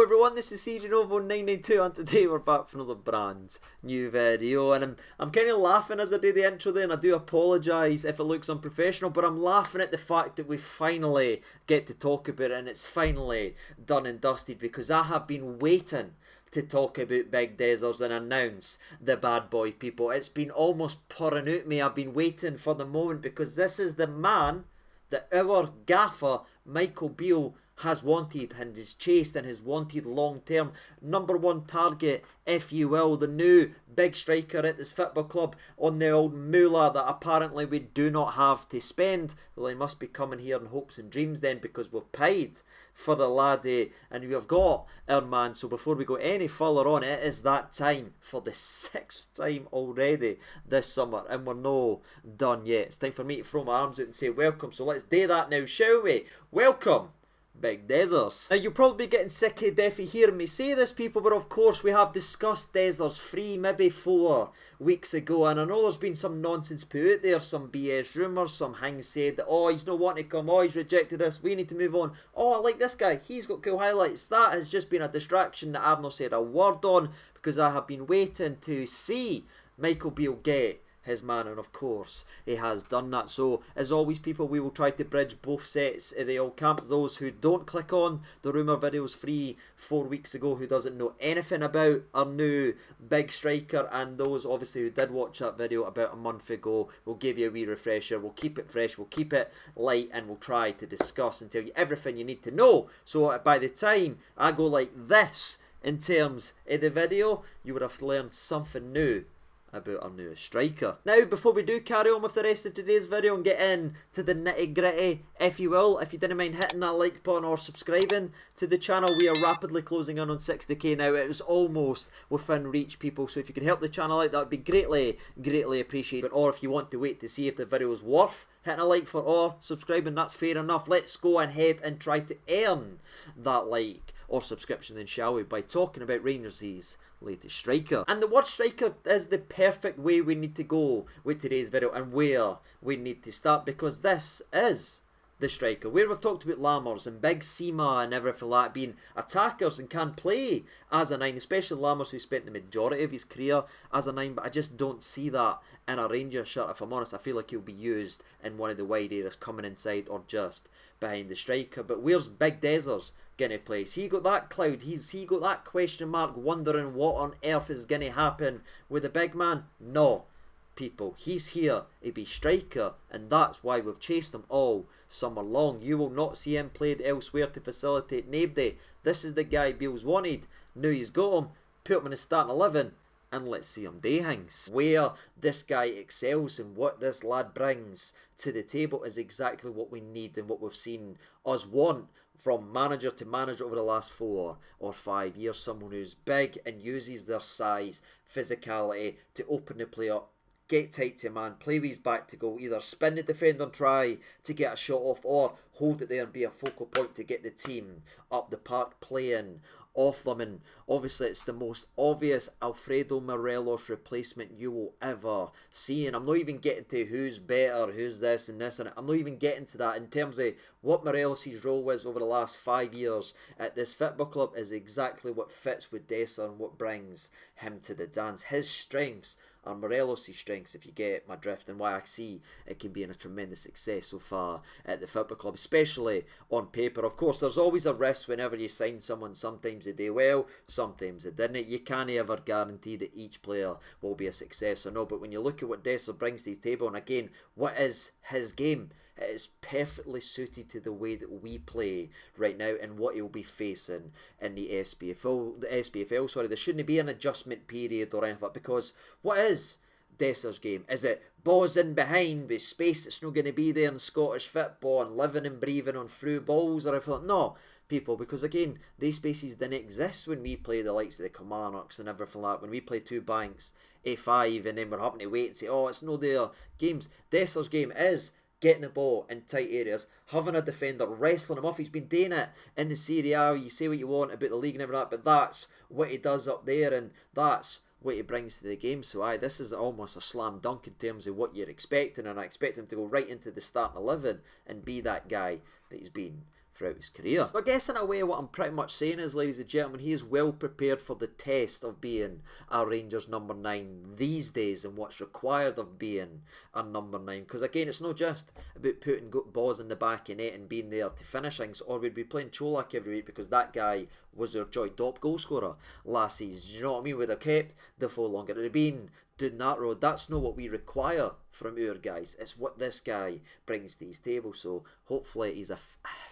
Hello everyone, this is CJNovo992 and today we're back for another brand new video, and I'm kind of laughing as I do the intro there, and I do apologise if it looks unprofessional, but I'm laughing at the fact that we finally get to talk about it and it's finally done and dusted, because I have been waiting to talk about Big Desers and announce the bad boy, people. It's been almost pouring out me. I've been waiting for the moment because this is the man that our gaffer Michael Beale has wanted and is chased and has wanted long term. Number one target, if you will, the new big striker at this football club on the old moolah that apparently we do not have to spend. Well, he must be coming here in hopes and dreams then, because we've paid for the laddie and we've got our man. So before we go any further on, it is that time for the 6th time already this summer, and we're no done yet. It's time for me to throw my arms out and say welcome. So let's do that now, shall we? Welcome, Big Desers. Now, you'll probably be getting sick of deafy hearing me say this, people, but of course we have discussed Desers free maybe 4 weeks ago, and I know there's been some nonsense put out there, some BS rumours, some hangs said that, oh, he's not wanting to come, oh, he's rejected us, we need to move on, oh, I like this guy, he's got cool highlights. That has just been a distraction that I've not said a word on, because I have been waiting to see Michael Beale get his man, and of course he has done that. So as always, people, we will try to bridge both sets of the old camp. Those who don't click on the rumour videos free 4 weeks ago, who doesn't know anything about our new big striker, and those obviously who did watch that video about a month ago, we'll give you a wee refresher. We'll keep it fresh, we'll keep it light, and we'll try to discuss and tell you everything you need to know, so by the time I go like this in terms of the video, you would have learned something new about our newest striker. Now, before we do carry on with the rest of today's video and get in to the nitty gritty, if you will, if you didn't mind hitting that like button or subscribing to the channel, we are rapidly closing in on 60k now. It was almost within reach, people, so if you could help the channel out, that would be greatly appreciated. Or if you want to wait to see if the video is worth hitting a like for or subscribing, that's fair enough. Let's go ahead and try to earn that like or subscription then, shall we, by talking about Rangers' latest striker. And the word striker is the perfect way we need to go with today's video and where we need to start, because this is the striker where we've talked about Lammers and Big Sima and everything like that being attackers and can play as a 9, especially Lammers, who spent the majority of his career as a 9, but I just don't see that in a Rangers shirt. If I'm honest, I feel like he'll be used in one of the wide areas coming inside or just behind the striker. But where's Big Desers going to play? He got that cloud, he got that question mark, wondering what on earth is going to happen with the big man? No, people, he's here to be striker, and that's why we've chased him all summer long. You will not see him played elsewhere to facilitate nobody. This is the guy Beale's wanted. Now he's got him, put him in his starting 11, and let's see him do things. Where this guy excels and what this lad brings to the table is exactly what we need and what we've seen us want from manager to manager over the last 4 or 5 years. Someone who's big and uses their size, physicality to open the play up, get tight to a man, play with his back to goal, either spin the defender and try to get a shot off, or hold it there and be a focal point to get the team up the park playing off them. And obviously it's the most obvious Alfredo Morelos replacement you will ever see, and I'm not even getting to who's better, who's this and this, and I'm not even getting to that. In terms of what Morelos' role was over the last 5 years at this football club is exactly what fits with Dessa and what brings him to the dance. His strengths are Morelos' strengths, if you get my drift, and why I see it can be a tremendous success so far at the football club, especially on paper. Of course, there's always a risk whenever you sign someone. Sometimes they do well, sometimes they didn't. You can't ever guarantee that each player will be a success or no, but when you look at what Dessa brings to his table, and again, what is his game, it is perfectly suited to the way that we play right now and what he'll be facing in the SPFL. Sorry, there shouldn't be an adjustment period or anything, because what is Dessa's game? Is it balls in behind with space that's not going to be there in Scottish football and living and breathing on through balls or anything? No, people, because again, these spaces didn't exist when we play the likes of the Kilmarnocks and everything like that. When we play 2 banks, A5, and then we're having to wait and say, oh, it's no their games. Dessa's game is getting the ball in tight areas, having a defender, wrestling him off. He's been doing it in the Cyriel. You say what you want about the league and everything, but that's what he does up there, and that's what he brings to the game. So this is almost a slam dunk in terms of what you're expecting, and I expect him to go right into the starting 11 and be that guy that he's been throughout his career. So I guess in a way what I'm pretty much saying is, ladies and gentlemen, he is well prepared for the test of being a Rangers number 9 these days and what's required of being a number 9. Because again, it's not just about putting balls in the back of net and being there to finish things, or we'd be playing Cholak every week because that guy was our joint top goal scorer last season. Do you know what I mean? We'd have kept Defoe longer. It would have been doing that road. That's not what we require from our guys. It's what this guy brings to his table. So hopefully he's a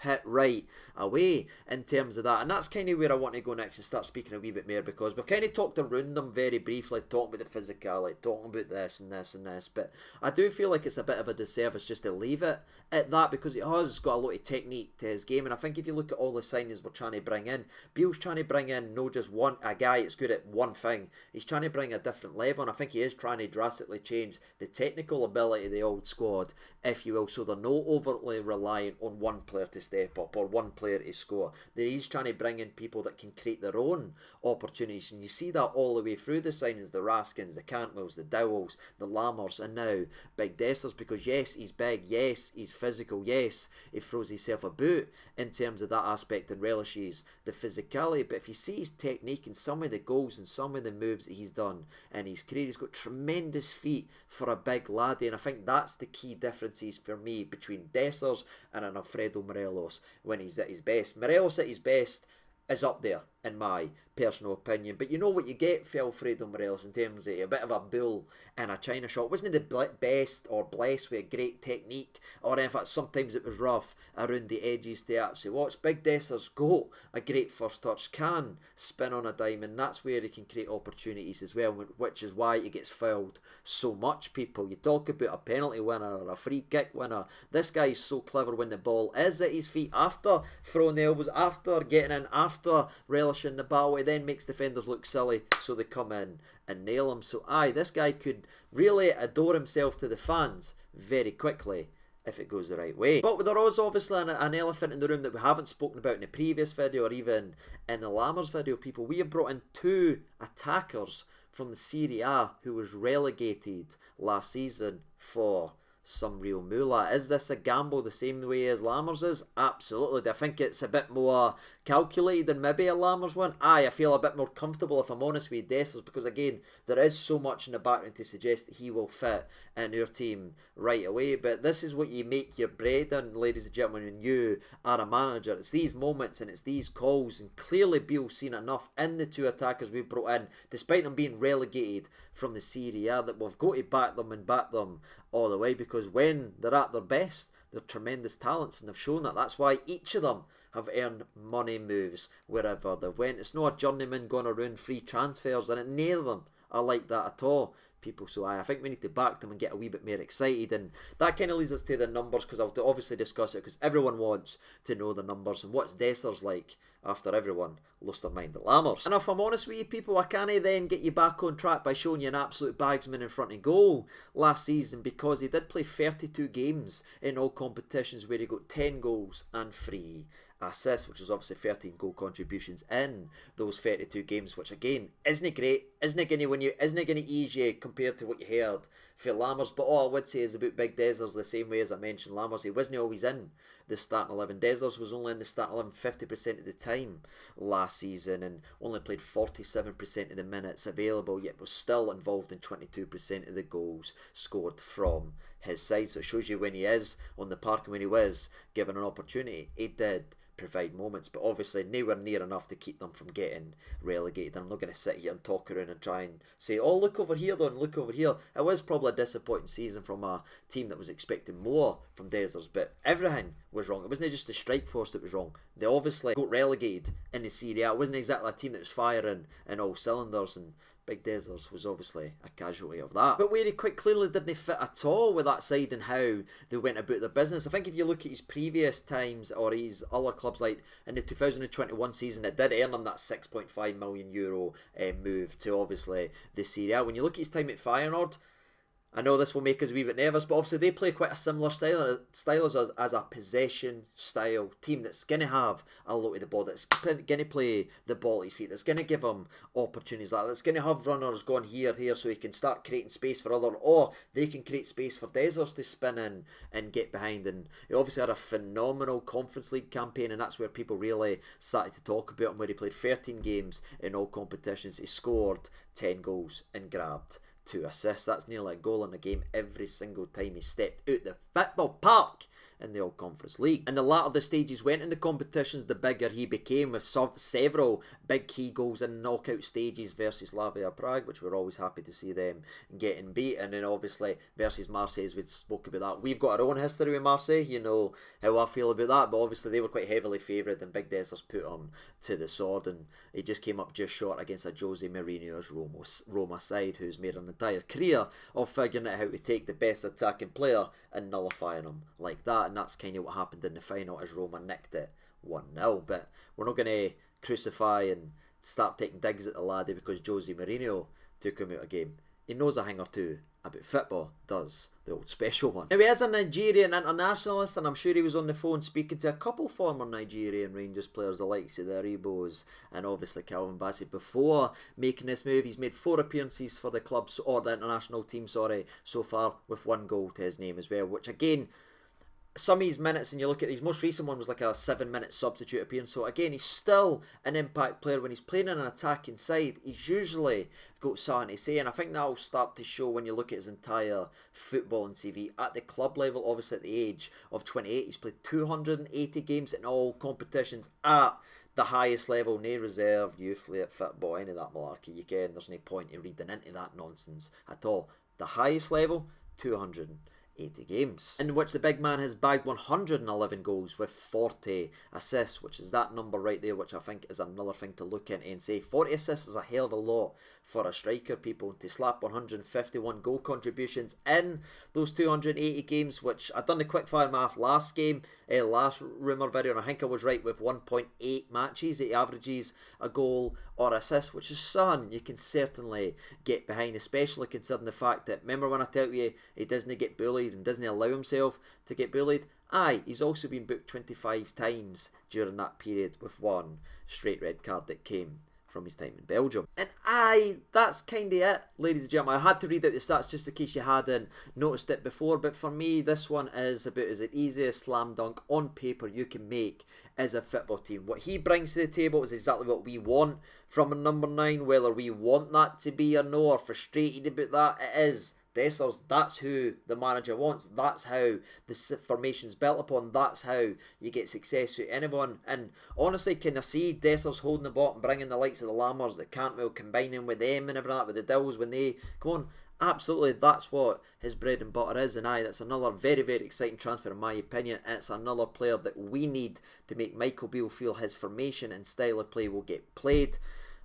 hit right away in terms of that. And that's kind of where I want to go next and start speaking a wee bit more, because we've kind of talked around them very briefly, talking about the physicality, talking about this and this and this. But I do feel like it's a bit of a disservice just to leave it at that, because he has got a lot of technique to his game. And I think if you look at all the signings we're trying to bring in, Beale's trying to bring in no just a guy that's good at one thing. He's trying to bring a different level, and I think he is trying to drastically change the technical ability of the old squad, if you will, so they're not overtly reliant on one player to step up or one player to score. He's trying to bring in people that can create their own opportunities, and you see that all the way through the signings, the Raskins, the Cantwells, the Dowells, the Lammers, and now Big Dessers, because yes, he's big, yes, he's physical, yes, he throws himself about in terms of that aspect and relishes the physicality, but if you see his technique and some of the goals and some of the moves that he's done in his career, he's got tremendous feet for a big laddie, and I think that's the key differences for me between Dessers and an Alfredo Morelos when he's at his best. Morelos at his best is up there in my personal opinion, but you know what you get for Alfredo Morelos in terms of a bit of a bull and a China shot. Wasn't he the best or blessed with a great technique, or in fact sometimes it was rough around the edges to actually watch. Big Dessers got a great first touch, can spin on a dime, and that's where he can create opportunities as well, which is why he gets fouled so much. People, you talk about a penalty winner or a free kick winner, this guy is so clever when the ball is at his feet, after throwing the elbows, after getting in, after relishing the battle, it then makes defenders look silly, so they come in and nail him. So aye, this guy could really adore himself to the fans very quickly if it goes the right way. But there is obviously an elephant in the room that we haven't spoken about in the previous video or even in the Lammers video, people. We have brought in 2 attackers from the Serie A who was relegated last season for some real moolah. Is this a gamble the same way as Lammers is? Absolutely. Do I think it's a bit more calculated than maybe a Lammers one? Aye, I feel a bit more comfortable, if I'm honest, with Dessers, because again, there is so much in the background to suggest that he will fit in our team right away. But this is what you make your bread on, ladies and gentlemen, when you are a manager. It's these moments and it's these calls, and clearly Beale's seen enough in the 2 attackers we've brought in, despite them being relegated from the Serie A, that we've got to back them and back them all the way, because when they're at their best, they're tremendous talents, and they've shown that. That's why each of them have earned money moves wherever they've went. It's not a journeyman going around free transfers, and neither of them are like that at all, people. So I think we need to back them and get a wee bit more excited, and that kind of leads us to the numbers, because I'll obviously discuss it because everyone wants to know the numbers and what's Dessers like after everyone lost their mind at Lammers. And if I'm honest with you, people, I can't then get you back on track by showing you an absolute bagsman in front of goal last season, because he did play 32 games in all competitions where he got 10 goals and 3 assists, which is obviously 13 goal contributions in those 32 games, which again isn't great, isn't going to ease you compared to what you heard for Lammers. But all I would say is about Big Dessers, the same way as I mentioned Lammers, he wasn't always in the starting 11. Dessers was only in the starting 11 50% of the time last season, and only played 47% of the minutes available, yet was still involved in 22% of the goals scored from his side. So it shows you when he is on the park and when he was given an opportunity, he did provide moments, but obviously nowhere near enough to keep them from getting relegated. And I'm not going to sit here and talk around and try and say, oh, look over here though, and look over here. It was probably a disappointing season from a team that was expecting more from Dessers, but everything was wrong. It wasn't just the strike force that was wrong. They obviously got relegated in the Serie A. It wasn't exactly a team that was firing in all cylinders, and Big Dessers was obviously a casualty of that. But where he quite clearly didn't fit at all with that side and how they went about their business. I think if you look at his previous times or his other clubs, like in the 2021 season, it did earn him that €6.5 million move to obviously the Serie A. When you look at his time at Feyenoord, I know this will make us a wee bit nervous, but obviously they play quite a similar style as us, as a possession style team that's going to have a lot of the ball, that's going to play the ball at his feet, that's going to give him opportunities like that, that's going to have runners going here, so he can start creating space for other, or they can create space for Desers to spin in and get behind. And he obviously had a phenomenal Conference League campaign, and that's where people really started to talk about him, where he played 13 games in all competitions. He scored 10 goals and grabbed 2 assists. That's nearly a goal in a game every single time he stepped out the football park in the All-Conference League. And the latter the stages went in the competitions, the bigger he became, with several big key goals in knockout stages versus Slavia Prague, which we're always happy to see them getting beat. And then obviously versus Marseille, as we spoke about that. We've got our own history with Marseille, you know how I feel about that, but obviously they were quite heavily favoured, and Big Dessers put him to the sword, and he just came up just short against a Jose Mourinho's Roma side, who's made an entire career of figuring out how to take the best attacking player and nullifying him like that. And that's kind of what happened in the final, as Roma nicked it 1-0. But we're not going to crucify and start taking digs at the laddie because Jose Mourinho took him out of game. He knows a thing or two about football, does the old special one. Now, he is a Nigerian internationalist, and I'm sure he was on the phone speaking to a couple former Nigerian Rangers players, the likes of the Aribos and obviously Calvin Bassett, before making this move. He's made 4 appearances for the club, or the international team, so far, with 1 goal to his name as well, which again, some of his minutes, and you look at his most recent one was like a 7-minute substitute appearance. So again, he's still an impact player. When he's playing in an attacking side, he's usually got something to say, and I think that'll start to show when you look at his entire footballing CV at the club level. Obviously at the age of 28, he's played 280 games in all competitions at the highest level. No reserve, youth, late football, any of that malarkey. You can, there's no point in reading into that nonsense at all. The highest level, 280 games, in which the big man has bagged 111 goals with 40 assists, which is that number right there, which I think is another thing to look into and say 40 assists is a hell of a lot for a striker, people, to slap 151 goal contributions in those 280 games, which I done the quickfire math last rumour video, and I think I was right with 1.8 matches he averages a goal or assist, which is something you can certainly get behind, especially considering the fact that, remember when I tell you he doesn't get bullied and doesn't allow himself to get bullied? Aye, he's also been booked 25 times during that period, with 1 straight red card that came from his time in Belgium. And aye, that's kind of it, ladies and gentlemen. I had to read out the stats just in case you hadn't noticed it before, but for me, this one is about as easy a slam dunk on paper you can make as a football team. What he brings to the table is exactly what we want from a number 9, whether we want that to be or no, or frustrated about that, it is Dessers. That's who the manager wants. That's how the formation's built upon. That's how you get success to anyone. And honestly, can I see Dessers holding the ball and bringing the likes of the Lammers, the Cantwell, combining with them and everything like that, with the Dills when they come on? Absolutely, that's what his bread and butter is. And aye, that's another very, very exciting transfer in my opinion, and it's another player that we need to make Michael Beale feel his formation and style of play will get played.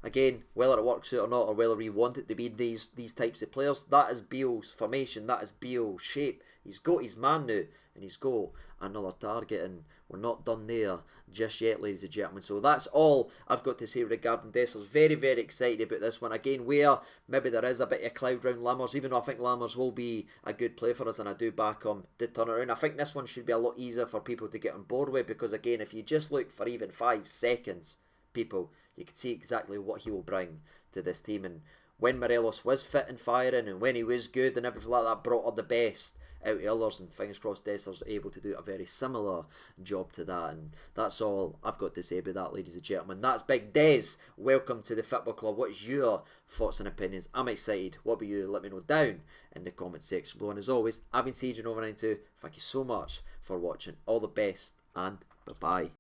Again, whether it works out or not, or whether we want it to be these types of players, that is Beale's formation, that is Beale's shape. He's got his man now, and he's got another target, and we're not done there just yet, ladies and gentlemen. So that's all I've got to say regarding Dessers. Very, very excited about this one. Again, where maybe there is a bit of cloud round Lammers, even though I think Lammers will be a good play for us, and I do back him to turn it around. I think this one should be a lot easier for people to get on board with, because again, if you just look for even 5 seconds, people, you can see exactly what he will bring to this team. And when Morelos was fit and firing, and when he was good and everything like that, brought all the best out of others, and fingers crossed Dessers able to do a very similar job to that. And that's all I've got to say about that, ladies and gentlemen. That's Big Des. Welcome to the football club. What's your thoughts and opinions? I'm excited. What about you? Let me know down in the comment section below. And as always, I've been Siege over 92. Thank you so much for watching. All the best, and bye bye.